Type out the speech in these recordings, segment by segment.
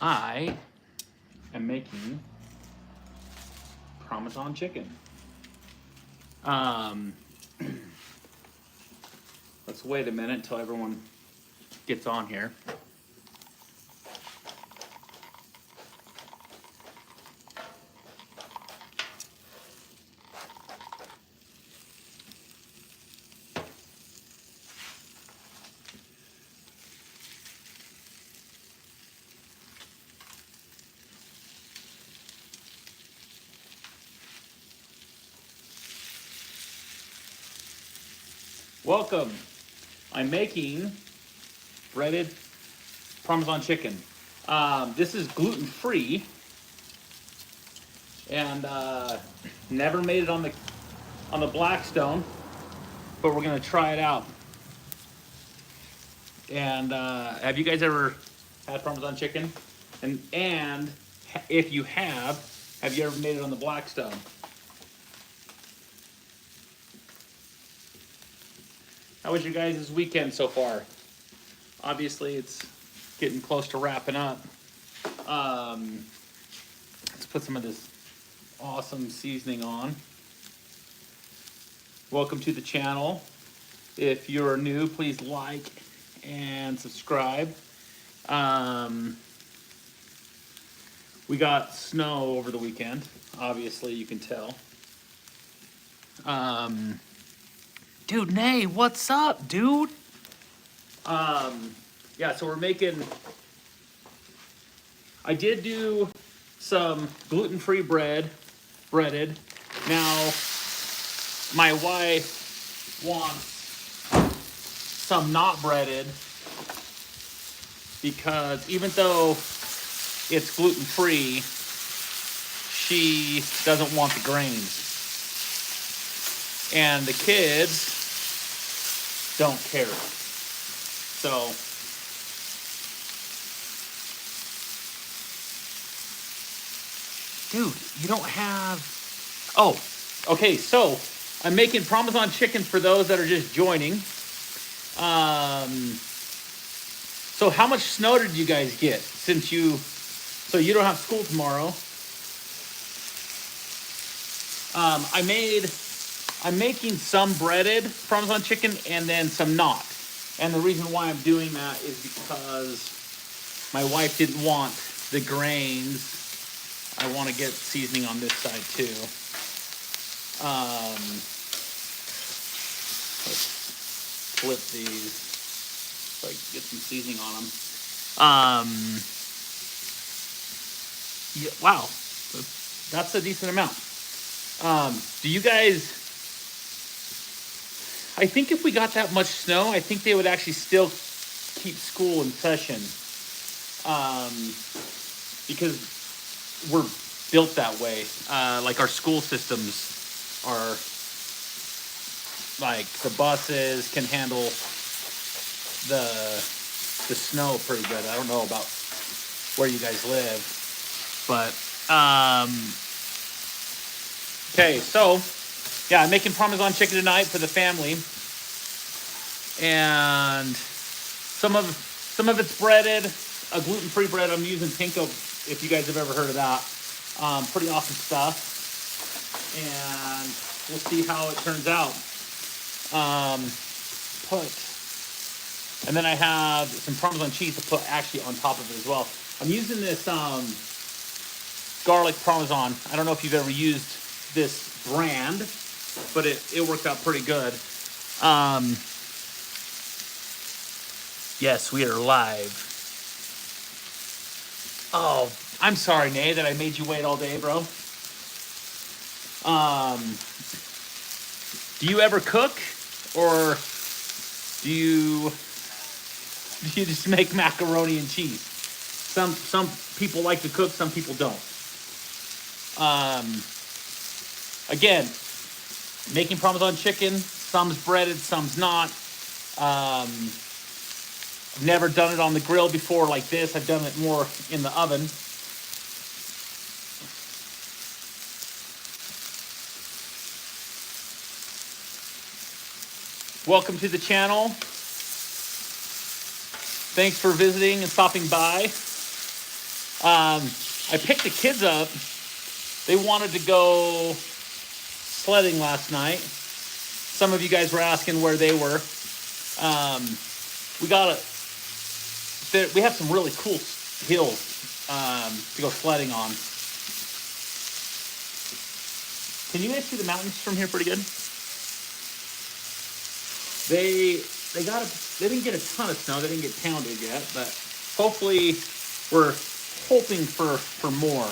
I am making Parmesan chicken. Let's wait a minute until everyone gets on here. Welcome. I'm making breaded Parmesan chicken. This is gluten-free, and never made it on the Blackstone, but we're gonna try it out. And have you guys ever had Parmesan chicken? And if you have you ever made it on the Blackstone? How was your guys' weekend so far? Obviously, it's getting close to wrapping up. Let's put some of this awesome seasoning on. Welcome to the channel. If you're new, please like and subscribe. We got snow over the weekend. Obviously, you can tell. Dude, Nay, what's up, dude? Yeah, so we're making... I did do some gluten-free breaded. Now, my wife wants some not breaded because even though it's gluten-free, she doesn't want the grains. And the kids don't care. So, dude, you don't have... Oh, okay, so I'm making Parmesan chicken for those that are just joining. So how much snow did you guys get since so you don't have school tomorrow? I'm making some breaded Parmesan chicken and then some not. And the reason why I'm doing that is because my wife didn't want the grains. I want to get seasoning on this side too. Let's flip these so I can get some seasoning on them. Yeah, wow, that's a decent amount. Do you guys... I think if we got that much snow, I think they would actually still keep school in session. Because we're built that way. Like our school systems are, like the buses can handle the snow pretty good. I don't know about where you guys live, but okay, so yeah, I'm making Parmesan chicken tonight for the family, and some of it's breaded, a gluten-free bread. I'm using Pinko, if you guys have ever heard of that. Pretty awesome stuff, and we'll see how it turns out. And then I have some Parmesan cheese to put actually on top of it as well. I'm using this garlic Parmesan. I don't know if you've ever used this brand, but it worked out pretty good. Yes, we are live. Oh, I'm sorry, Nay, that I made you wait all day, bro. Do you ever cook, or do you just make macaroni and cheese? Some people like to cook, some people don't. Again, making Parmesan chicken, some's breaded, some's not. I've never done it on the grill before like this. I've done it more in the oven. Welcome to the channel. Thanks for visiting and stopping by. I picked the kids up. They wanted to go sledding last night. Some of you guys were asking where they were. We have some really cool hills to go sledding on. Can you guys see the mountains from here pretty good? They didn't get a ton of snow. They didn't get pounded yet, but hopefully we're hoping for more.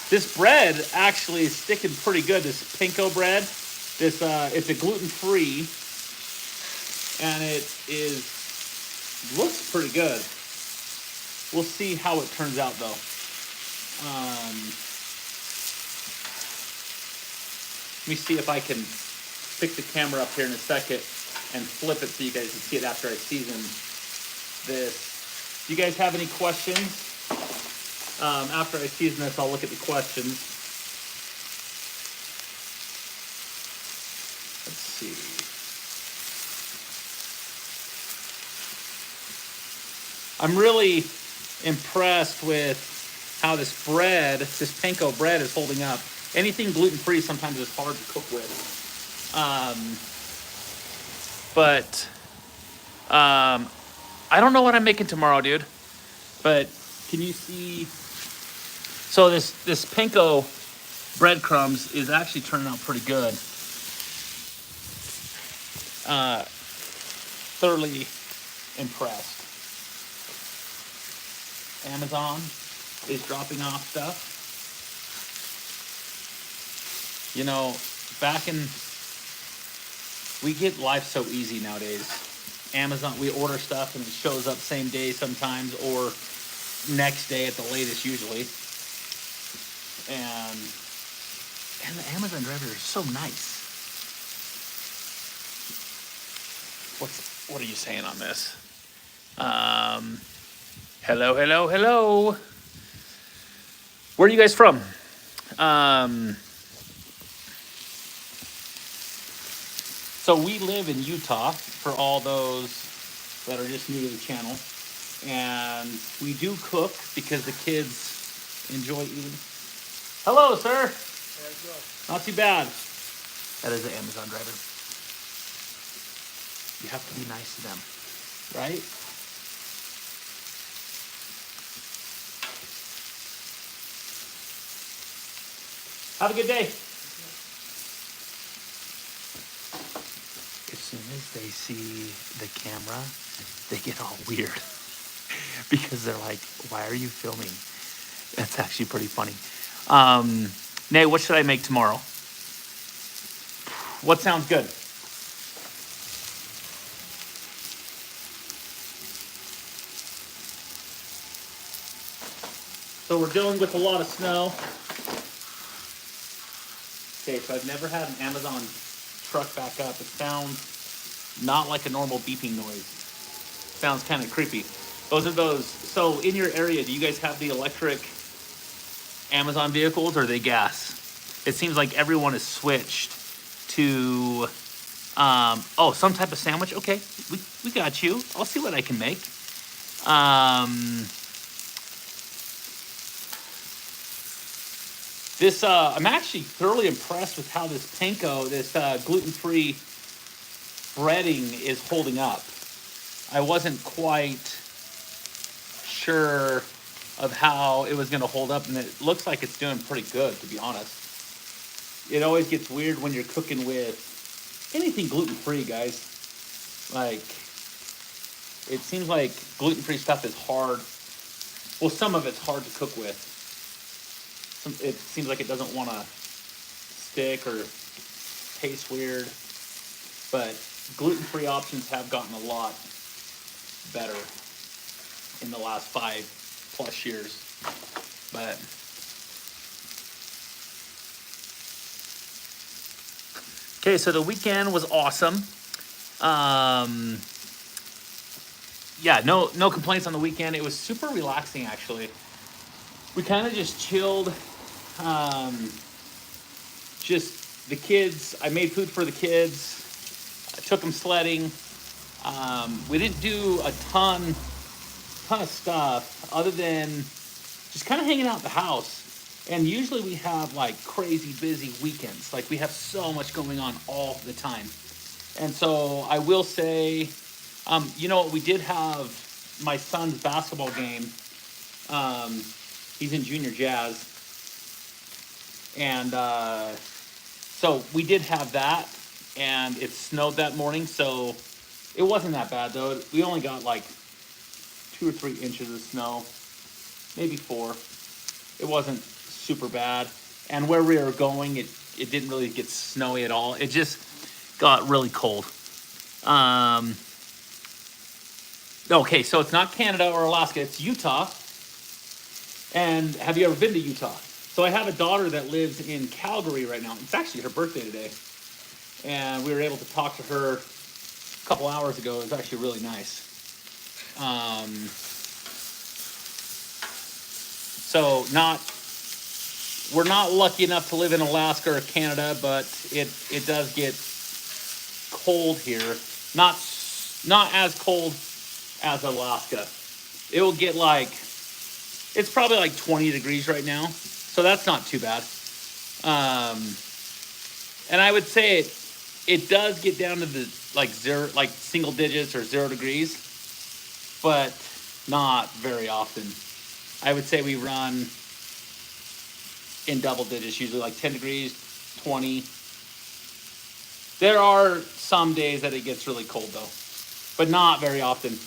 This bread actually is sticking pretty good. This panko bread, it's a gluten-free, and it looks pretty good. We'll see how it turns out though. Let me see if I can pick the camera up here in a second and flip it so you guys can see it after I season this. Do you guys have any questions? After I season this, I'll look at the questions. Let's see. I'm really impressed with how this bread, this panko bread, is holding up. Anything gluten-free sometimes is hard to cook with. I don't know what I'm making tomorrow, dude. But can you see? So this panko breadcrumbs is actually turning out pretty good. Thoroughly impressed. Amazon is dropping off stuff. You know, we get life so easy nowadays. Amazon, we order stuff and it shows up same day sometimes, or next day at the latest usually. And the Amazon drivers are so nice. What are you saying on this? Hello. Where are you guys from? So we live in Utah, for all those that are just new to the channel. And we do cook because the kids enjoy eating. Hello, sir. Not too bad. That is an Amazon driver. You have to be nice to them, right? Have a good day. As soon as they see the camera, they get all weird because they're like, why are you filming? That's actually pretty funny. Nay, what should I make tomorrow? What sounds good? So we're dealing with a lot of snow. Okay, so I've never had an Amazon truck back up. It sounds not like a normal beeping noise. Sounds kind of creepy. Those are those. So in your area, do you guys have the electric Amazon vehicles, or are they gas? It seems like everyone has switched to some type of sandwich. Okay, we got you. I'll see what I can make. I'm actually thoroughly impressed with how this panko, this gluten-free breading is holding up. I wasn't quite sure of how it was going to hold up, and it looks like it's doing pretty good, to be honest. It always gets weird when you're cooking with anything gluten-free, guys. Like, it seems like gluten-free stuff is hard. Well, some of it's hard to cook with. It seems like it doesn't want to stick or taste weird. But gluten-free options have gotten a lot better in the last 5+ years. But okay, so the weekend was awesome. Yeah, no complaints on the weekend. It was super relaxing, actually. We kind of just chilled. Just the kids. I made food for the kids. I took them sledding. We didn't do a ton ton of stuff other than just kind of hanging out at the house. And usually we have like crazy busy weekends. Like we have so much going on all the time. And so I will say, you know what, we did have my son's basketball game. He's in junior jazz. And so we did have that. And it snowed that morning. So it wasn't that bad though. We only got like 2 or 3 inches of snow, maybe 4. It wasn't super bad. And where we were going, it didn't really get snowy at all. It just got really cold. Okay, so it's not Canada or Alaska, it's Utah. And have you ever been to Utah? So I have a daughter that lives in Calgary right now. It's actually her birthday today. And we were able to talk to her a couple hours ago. It was actually really nice. So we're not lucky enough to live in Alaska or Canada, but it does get cold here. Not as cold as Alaska. It will get like, it's probably like 20 degrees right now, so that's not too bad. And I would say it does get down to the like single digits or 0 degrees, but not very often. I would say we run in double digits, usually like 10 degrees, 20. There are some days that it gets really cold though, but not very often.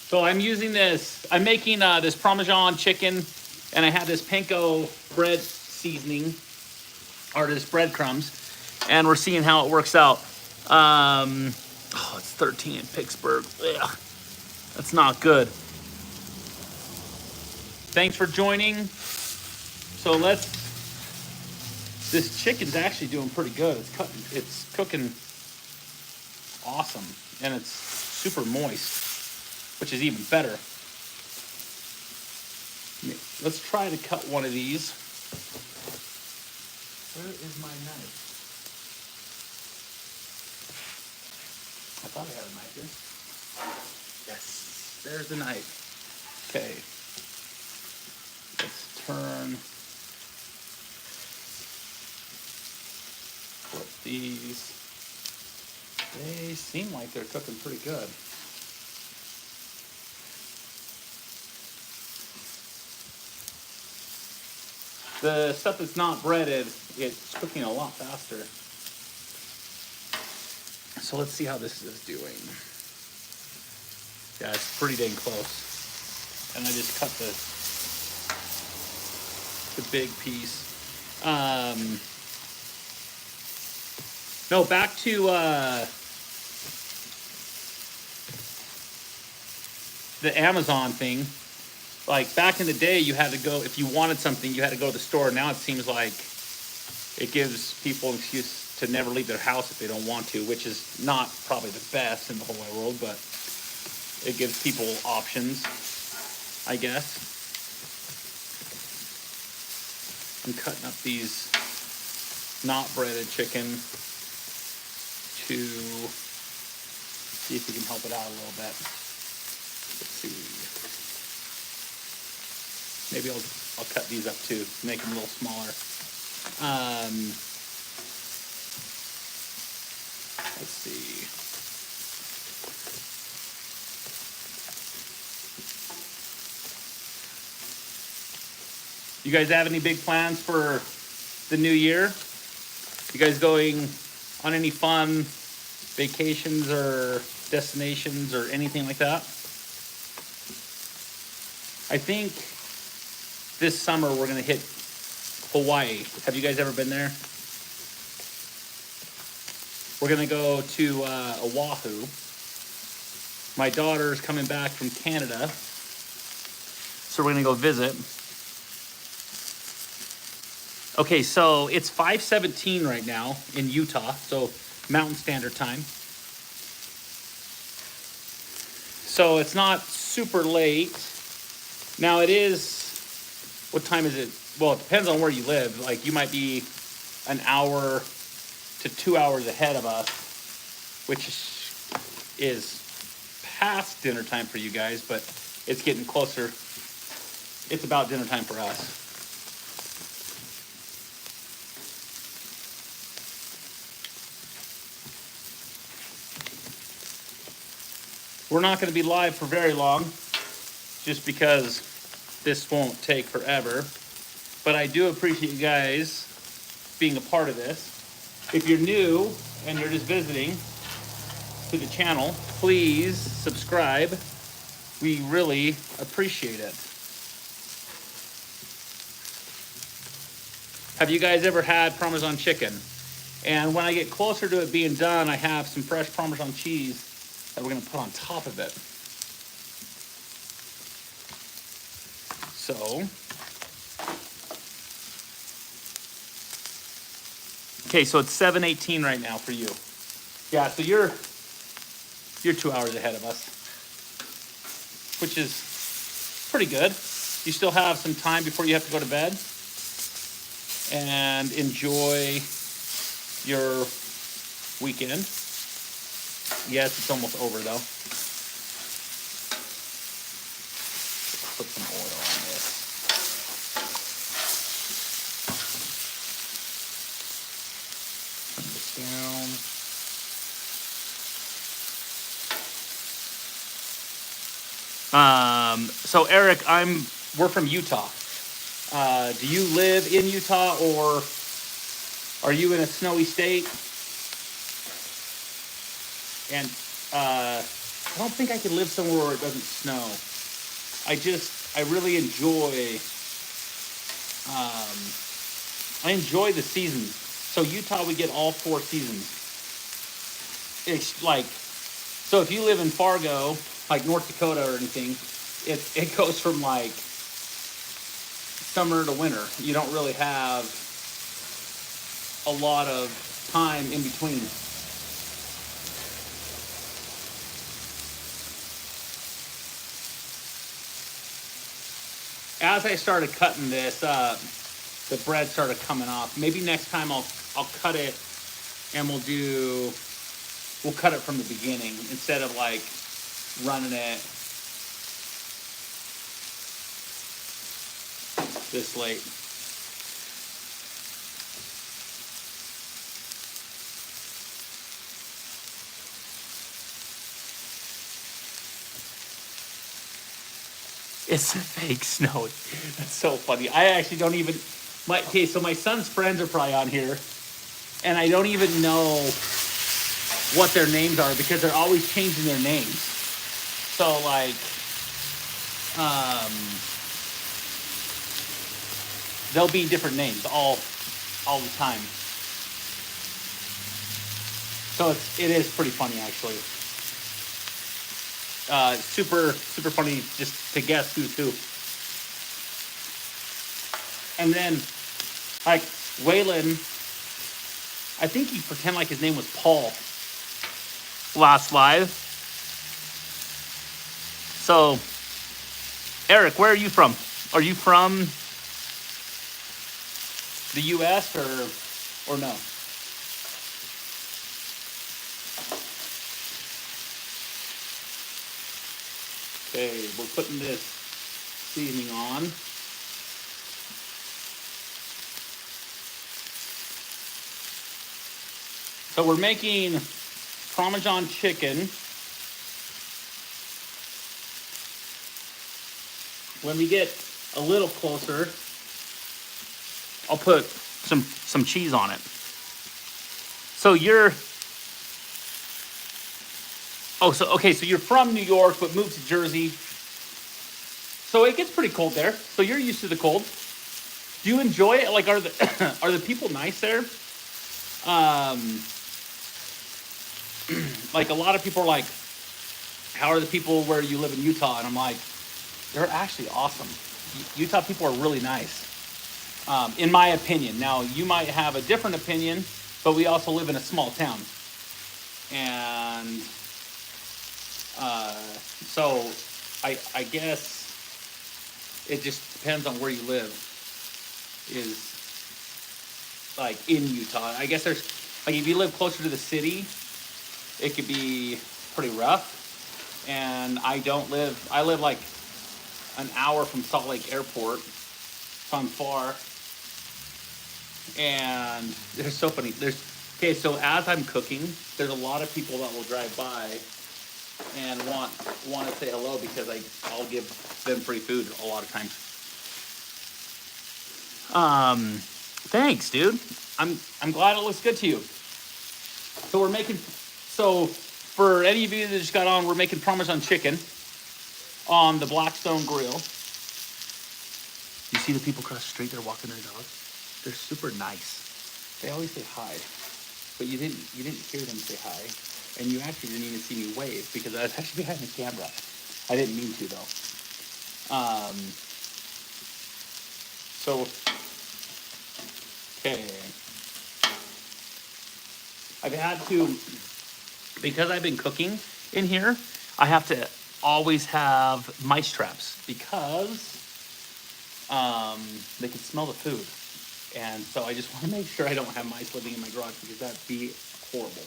So I'm using this, I'm making this Parmesan chicken, and I have this panko bread seasoning, or this breadcrumbs, and we're seeing how it works out. It's 13 in Pittsburgh. Ugh, that's not good. Thanks for joining. So this chicken's actually doing pretty good. It's cooking awesome, and it's super moist, which is even better. Let's try to cut one of these. Where is my knife? I thought I had a knife here. Yes, there's the knife. Okay. Let's flip these. They seem like they're cooking pretty good. The stuff that's not breaded, it's cooking a lot faster. So let's see how this is doing. Yeah, it's pretty dang close. And I just cut the big piece. No, back to the Amazon thing. Like back in the day, you had to go, if you wanted something, you had to go to the store. Now it seems like it gives people an excuse to never leave their house if they don't want to, which is not probably the best in the whole wide world, but it gives people options, I guess. I'm cutting up these not breaded chicken to see if we can help it out a little bit. Let's see. Maybe I'll cut these up too, make them a little smaller. Let's see. You guys have any big plans for the new year? You guys going on any fun vacations or destinations or anything like that? I think this summer we're gonna hit Hawaii. Have you guys ever been there? We're gonna go to Oahu. My daughter's coming back from Canada, so we're gonna go visit. Okay, so it's 5:17 right now in Utah, so Mountain Standard Time. So it's not super late. Now it is, what time is it? Well, it depends on where you live. Like you might be an hour to 2 hours ahead of us, which is past dinner time for you guys, but it's getting closer. It's about dinner time for us. We're not going to be live for very long, just because this won't take forever. But I do appreciate you guys being a part of this. If you're new and you're just visiting to the channel, please subscribe. We really appreciate it. Have you guys ever had Parmesan chicken? And when I get closer to it being done, I have some fresh Parmesan cheese that we're going to put on top of it. So, okay, so it's 7:18 right now for you. Yeah, so you're 2 hours ahead of us, which is pretty good. You still have some time before you have to go to bed, and enjoy your weekend. Yes, it's almost over though. Put some oil on this. Turn this down. So Eric, we're from Utah. Do you live in Utah, or are you in a snowy state? And I don't think I could live somewhere where it doesn't snow. I really enjoy, I enjoy the seasons. So Utah, we get all 4 seasons. It's like, so if you live in Fargo, like North Dakota or anything, it goes from like summer to winter. You don't really have a lot of time in between. As I started cutting this, the bread started coming off. Maybe next time I'll cut it, and we'll cut it from the beginning instead of like running it this late. It's a fake snow. That's so funny. I actually don't even, so my son's friends are probably on here, and I don't even know what their names are because they're always changing their names. So like, there'll be different names all the time. So it is pretty funny actually. Super funny just to guess who's who. And then, like, Waylon, I think he pretended like his name was Paul last live. So, Eric, where are you from? Are you from the U.S. or no? Okay, we're putting this seasoning on. So we're making Parmesan chicken. When we get a little closer, I'll put some cheese on it. So so you're from New York but moved to Jersey. So it gets pretty cold there. So you're used to the cold. Do you enjoy it? Like, are the people nice there? Like, a lot of people are like, how are the people where you live in Utah? And I'm like, they're actually awesome. Utah people are really nice, in my opinion. Now, you might have a different opinion, but we also live in a small town. And so I guess it just depends on where you live, is like in Utah. I guess there's, like, if you live closer to the city, it could be pretty rough. and I live like an hour from Salt Lake Airport, so I'm far. And they're so funny. Okay, so as I'm cooking, there's a lot of people that will drive by and want to say hello because I'll give them free food a lot of times. Thanks, dude. I'm glad it looks good to you. So for any of you that just got on, we're making Parmesan chicken on the Blackstone grill. You see the people across the street? They're walking their dogs. They're super nice. They always say hi, but you didn't hear them say hi, and you actually didn't even see me wave because I was actually behind the camera. I didn't mean to though. So okay, I've had to, because I've been cooking in here, I have to always have mice traps because they can smell the food. And so I just want to make sure I don't have mice living in my garage because that'd be horrible.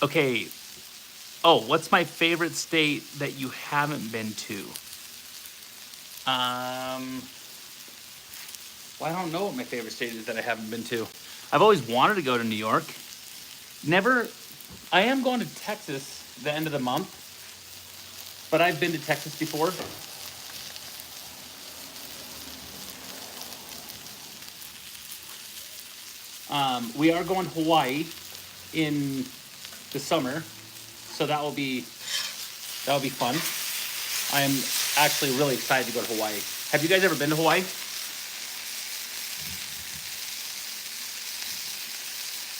Okay. Oh, what's my favorite state that you haven't been to? Well, I don't know what my favorite state is that I haven't been to. I've always wanted to go to New York. Never. I am going to Texas the end of the month, but I've been to Texas before. We are going to Hawaii in the summer, so that will be fun. I am actually really excited to go to Hawaii. Have you guys ever been to Hawaii?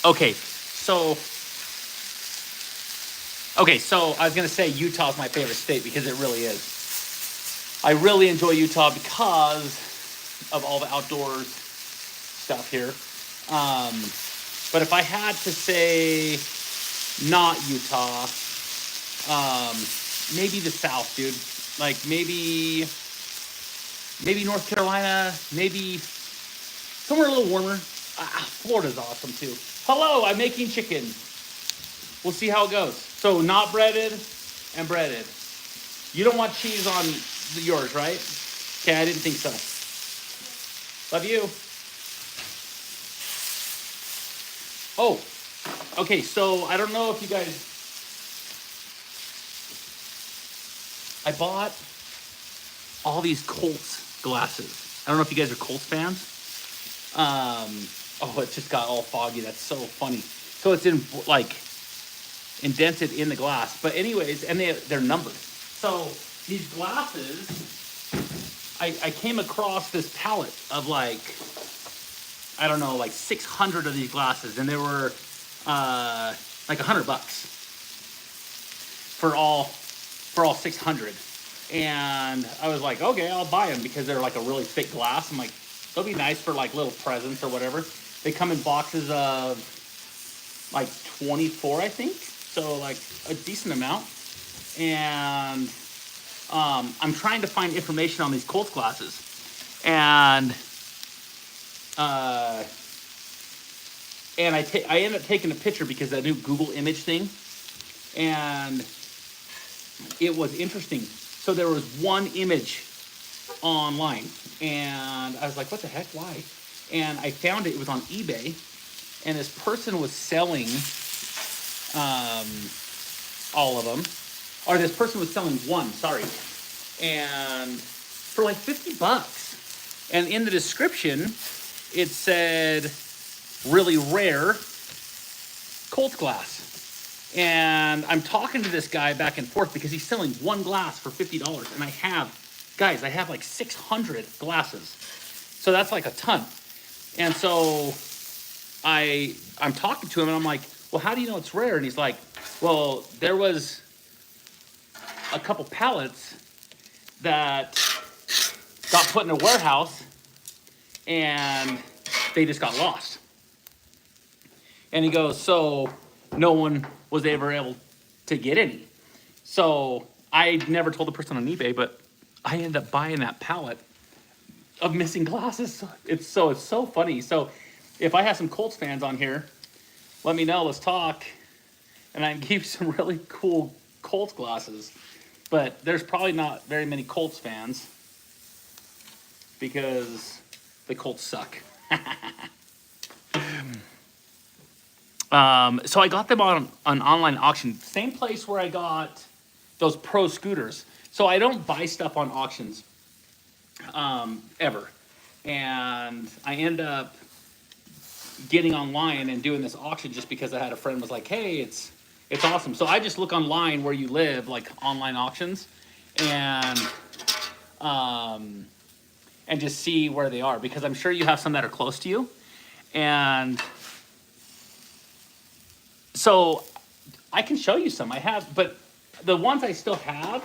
Okay, so I was gonna say Utah's my favorite state because it really is. I really enjoy Utah because of all the outdoors stuff here. But if I had to say not Utah, maybe the South, dude. Like maybe North Carolina, maybe somewhere a little warmer. Florida's awesome too. Hello, I'm making chicken. We'll see how it goes. So not breaded and breaded. You don't want cheese on yours, right? Okay, I didn't think so. Love you. Oh, okay, so I don't know if you guys... I bought all these Colts glasses. I don't know if you guys are Colts fans. Oh, it just got all foggy. That's so funny. So it's indented in the glass. But anyways, and they're numbered. So these glasses, I came across this pallet of like 600 of these glasses, and they were like $100 for all 600. And I was like, okay, I'll buy them because they're like a really thick glass. I'm like, they'll be nice for like little presents or whatever. They come in boxes of like 24, I think. So like a decent amount. And I'm trying to find information on these Colts glasses. And I ended up taking a picture because that new Google image thing. And it was interesting. So there was one image online, and I was like, what the heck, why? And I found it was on eBay, and this person was selling all of them, or this person was selling one, sorry, and for like $50. And in the description, it said, really rare Colts glass. And I'm talking to this guy back and forth because he's selling one glass for $50. And I have like 600 glasses. So that's like a ton. And so I'm talking to him and I'm like, well, how do you know it's rare? And he's like, well, there was a couple pallets that got put in a warehouse and they just got lost. And he goes, so no one was ever able to get any. So I never told the person on eBay, but I ended up buying that pallet of missing glasses. It's so funny. So if I have some Colts fans on here, let me know. Let's talk. And I can give you some really cool Colts glasses. But there's probably not very many Colts fans because the Colts suck. So I got them on an online auction. Same place where I got those Pro scooters. So I don't buy stuff on auctions ever. And I end up getting online and doing this auction just because I had a friend was like, hey, it's awesome. So I just look online where you live, like online auctions, and just see where they are, because I'm sure you have some that are close to you. And so I can show you some I have, but the ones I still have,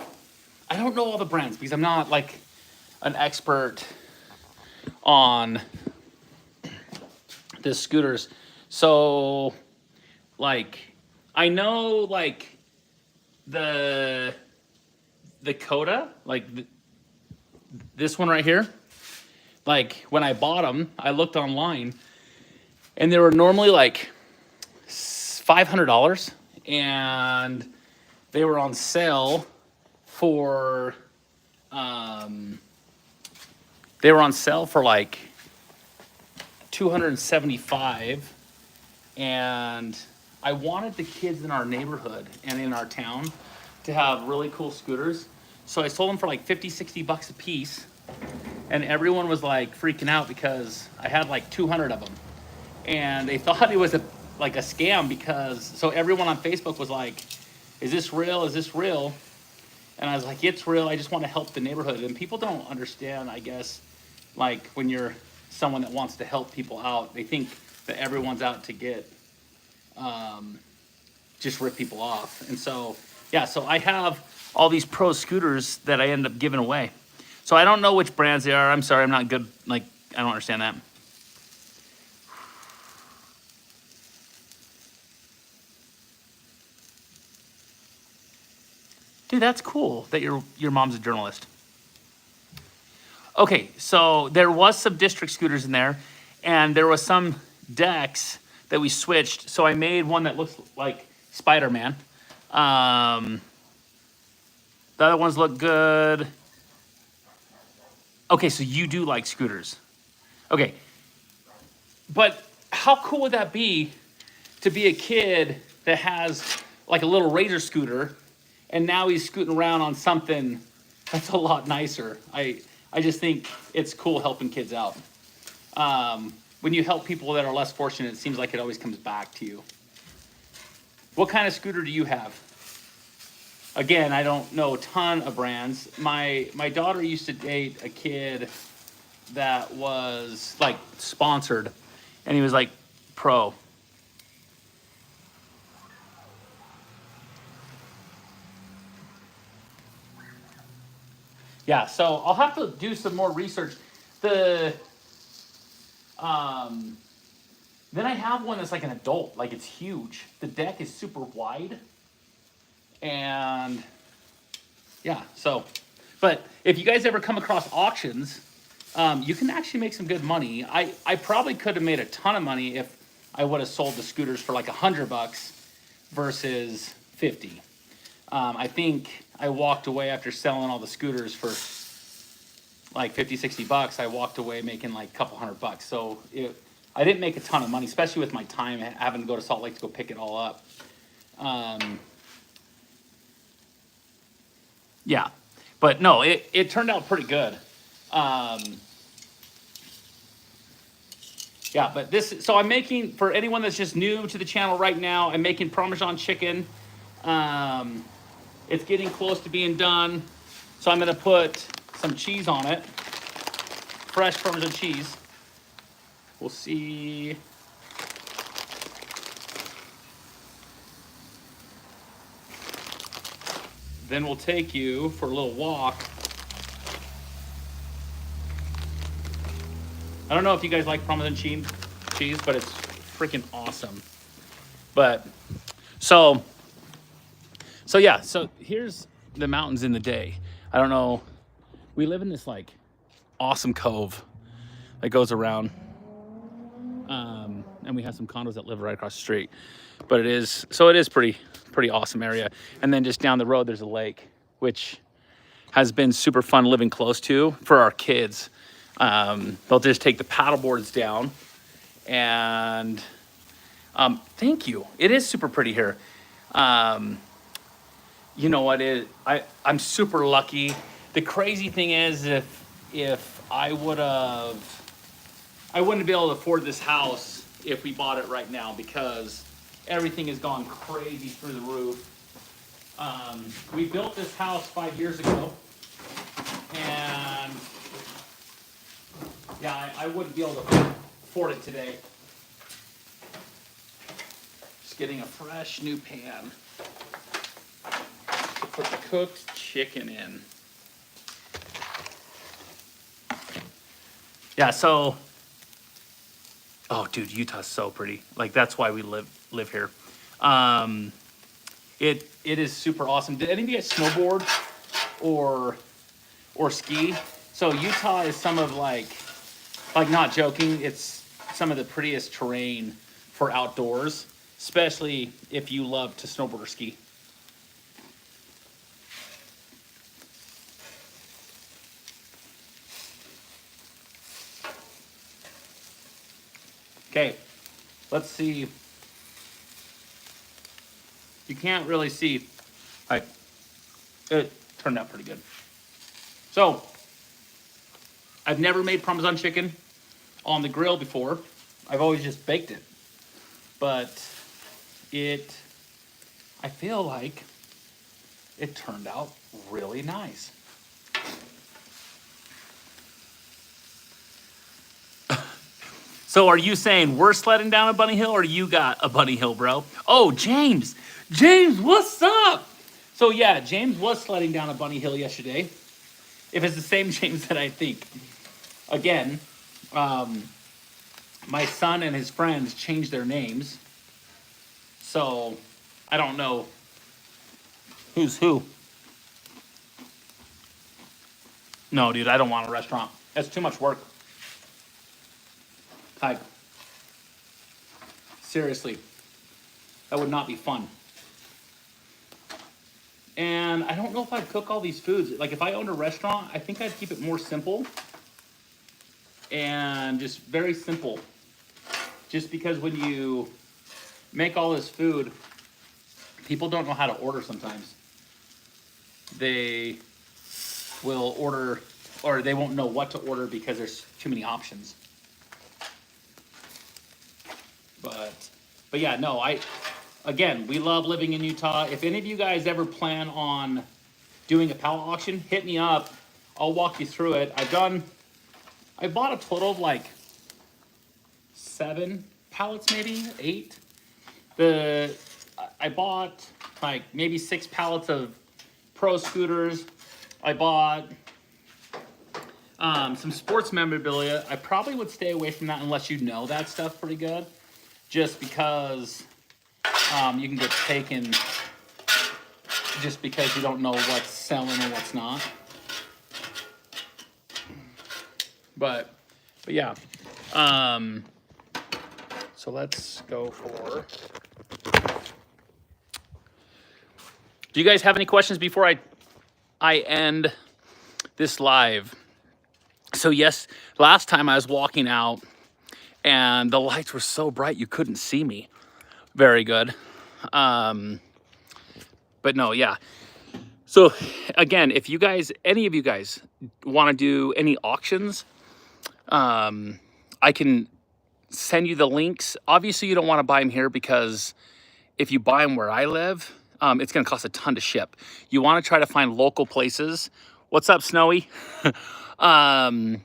I don't know all the brands because I'm not like an expert on the scooters. So like I know like the Coda, like this one right here. Like when I bought them, I looked online and they were normally like $500, and they were on sale for like $275. And I wanted the kids in our neighborhood and in our town to have really cool scooters, so I sold them for like $50-$60 a piece. And everyone was like freaking out because I had like 200 of them, and they thought it was like a scam, because so everyone on Facebook was like, is this real? Is this real? And I was like, it's real. I just want to help the neighborhood. And people don't understand, I guess, like when you're someone that wants to help people out, they think that everyone's out to get just rip people off. And so yeah, so I have all these Pro scooters that I end up giving away. So I don't know which brands they are. I'm sorry, I'm not good. Like, I don't understand that. Dude, that's cool that your mom's a journalist. Okay, so there was some district scooters in there, and there was some decks that we switched. So I made one that looks like Spider-Man. The other ones look good. Okay, so you do like scooters. Okay. But how cool would that be to be a kid that has like a little Razor scooter, and now he's scooting around on something that's a lot nicer. I just think it's cool helping kids out. When you help people that are less fortunate, it seems like it always comes back to you. What kind of scooter do you have? Again, I don't know a ton of brands. My daughter used to date a kid that was like sponsored, and he was like pro. Yeah, so I'll have to do some more research. Then I have one that's like an adult, like it's huge. The deck is super wide. And yeah, so, but if you guys ever come across auctions, you can actually make some good money. I probably could have made a ton of money if I would have sold the scooters for like $100 versus 50. I think I walked away after selling all the scooters for like $50-$60. I walked away making like a couple $100. So I didn't make a ton of money, especially with my time having to go to Salt Lake to go pick it all up. Yeah, but no, it turned out pretty good. Yeah, but so I'm making, for anyone that's just new to the channel right now, I'm making Parmesan chicken. It's getting close to being done. So I'm gonna put some cheese on it. Fresh Parmesan cheese. We'll see. Then we'll take you for a little walk. I don't know if you guys like Parmesan cheese, but it's freaking awesome. But so yeah, so here's the mountains in the day. I don't know. We live in this like awesome cove that goes around. and we have some condos that live right across the street. But it is pretty awesome area. And then just down the road, there's a lake, which has been super fun living close to for our kids. They'll just take the paddle boards down and thank you. It is super pretty here. You know what? I'm super lucky. The crazy thing is, if I wouldn't be able to afford this house if we bought it right now, because everything has gone crazy through the roof. We built this house 5 years ago, and yeah, I wouldn't be able to afford it today. Just getting a fresh new pan to put the cooked chicken in. Yeah, so, oh dude, Utah's so pretty. Like, that's why we live here. It is super awesome. Did any of you guys snowboard or ski? So Utah is some of like not joking, it's some of the prettiest terrain for outdoors, especially if you love to snowboard or ski. Okay, let's see. You can't really see. It turned out pretty good. So, I've never made Parmesan chicken on the grill before. I've always just baked it. But I feel like it turned out really nice. So are you saying we're sledding down a bunny hill, or you got a bunny hill, bro? Oh, James, what's up? So yeah, James was sledding down a bunny hill yesterday. If it's the same James that I think. Again, my son and his friends changed their names. So I don't know who's who. No, dude, I don't want a restaurant. That's too much work. Like, seriously, that would not be fun. And I don't know if I'd cook all these foods. Like, if I owned a restaurant, I think I'd keep it more simple and just very simple. Just because when you make all this food, people don't know how to order sometimes. They will order, or they won't know what to order because there's too many options. But yeah, no, again, we love living in Utah. If any of you guys ever plan on doing a pallet auction, hit me up. I'll walk you through it. I bought a total of like 7 pallets, maybe 8. I bought like maybe 6 pallets of pro scooters. I bought some sports memorabilia. I probably would stay away from that unless you know that stuff pretty good. Just because you can get taken just because you don't know what's selling and what's not. But yeah. So let's go for... Do you guys have any questions before I end this live? So yes, last time I was walking out and the lights were so bright you couldn't see me very good. But no, yeah. So again, if you guys, any of you guys want to do any auctions, I can send you the links. Obviously you don't want to buy them here because if you buy them where I live, it's going to cost a ton to ship. You want to try to find local places. What's up, Snowy? And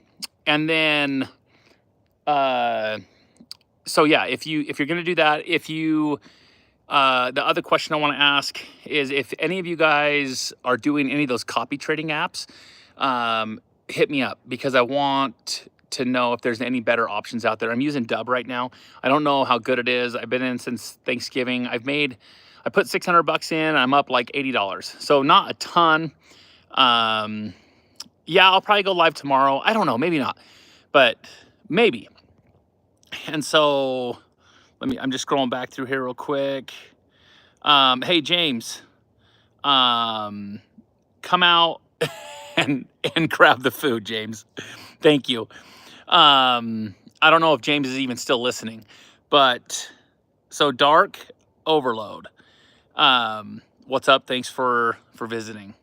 then, so yeah, if you're going to do that, the other question I want to ask is if any of you guys are doing any of those copy trading apps, hit me up because I want to know if there's any better options out there. I'm using Dub right now. I don't know how good it is. I've been in since Thanksgiving. I put $600 in. I'm up like $80. So not a ton. Yeah, I'll probably go live tomorrow. I don't know, maybe not, but maybe. And so I'm just scrolling back through here real quick. Hey, James, come out and grab the food, James. Thank you. I don't know if James is even still listening, but so Dark Overload. What's up? Thanks for visiting.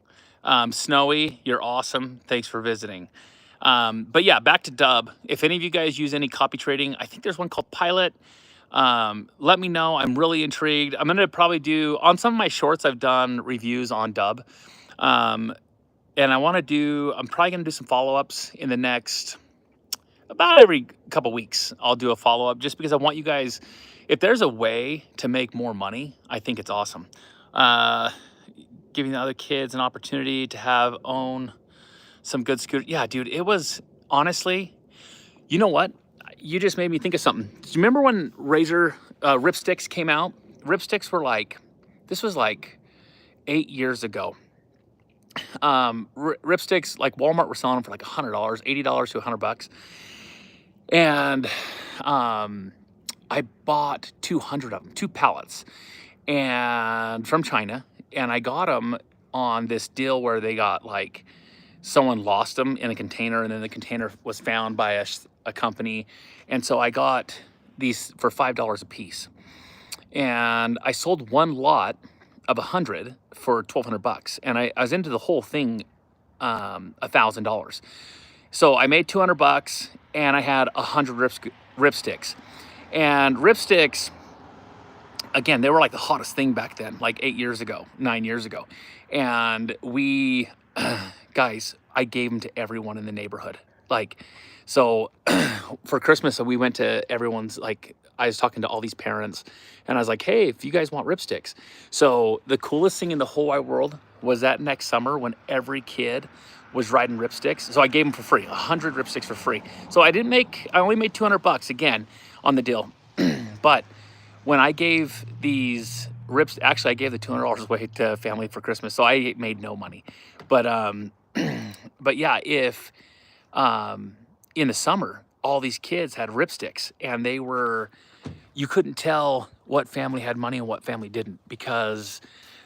Snowy, you're awesome. Thanks for visiting. But yeah, back to Dub. If any of you guys use any copy trading, I think there's one called Pilot. Let me know. I'm really intrigued. I'm gonna probably do on some of my shorts. I've done reviews on Dub, and I'm probably gonna do some follow-ups in the next about every couple weeks. I'll do a follow-up just because I want you guys. If there's a way to make more money, I think it's awesome. Giving the other kids an opportunity to own some good scooters. Yeah, dude, it was honestly, you know what? You just made me think of something. Do you remember when Razor Ripsticks came out? Ripsticks were like, this was like 8 years ago. Ripsticks, like Walmart were selling them for like $100, $80 to $100. And I bought 200 of them, 2 pallets, and from China. And I got them on this deal where they got like, someone lost them in a container, and then the container was found by a company. And so I got these for $5 a piece. And I sold one lot of 100 for $1,200. And I was into the whole thing, $1,000. So I made $200 and I had 100 ripsticks. And ripsticks, again, they were like the hottest thing back then, like 8 years ago, 9 years ago. And we, guys, I gave them to everyone in the neighborhood. Like, so for Christmas, we went to everyone's, like, I was talking to all these parents and I was like, hey, if you guys want ripsticks. So the coolest thing in the whole wide world was that next summer when every kid was riding ripsticks. So I gave them for free, 100 ripsticks for free. So I only made $200 again on the deal. But when I gave these actually I gave the $200 away to family for Christmas. So I made no money. But yeah, if in the summer, all these kids had ripsticks, and you couldn't tell what family had money and what family didn't, because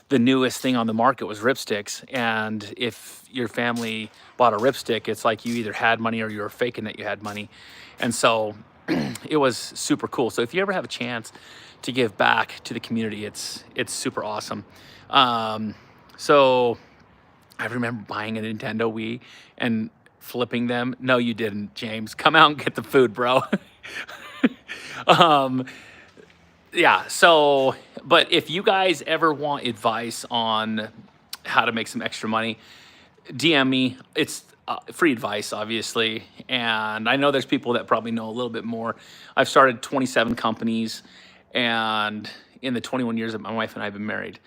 the newest thing on the market was ripsticks. And if your family bought a ripstick, it's like you either had money or you were faking that you had money. And so it was super cool. So if you ever have a chance to give back to the community, it's super awesome. So I remember buying a Nintendo Wii and flipping them. No, you didn't, James. Come out and get the food, bro. Yeah, so, but if you guys ever want advice on how to make some extra money, DM me. It's free advice, obviously. And I know there's people that probably know a little bit more. I've started 27 companies, and in the 21 years that my wife and I have been married.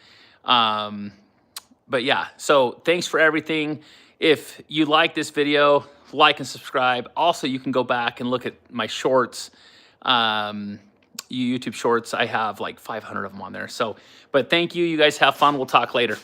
But yeah, so thanks for everything. If you like this video, like and subscribe. Also, you can go back and look at my shorts, YouTube shorts. I have like 500 of them on there. So, but thank you. You guys have fun. We'll talk later.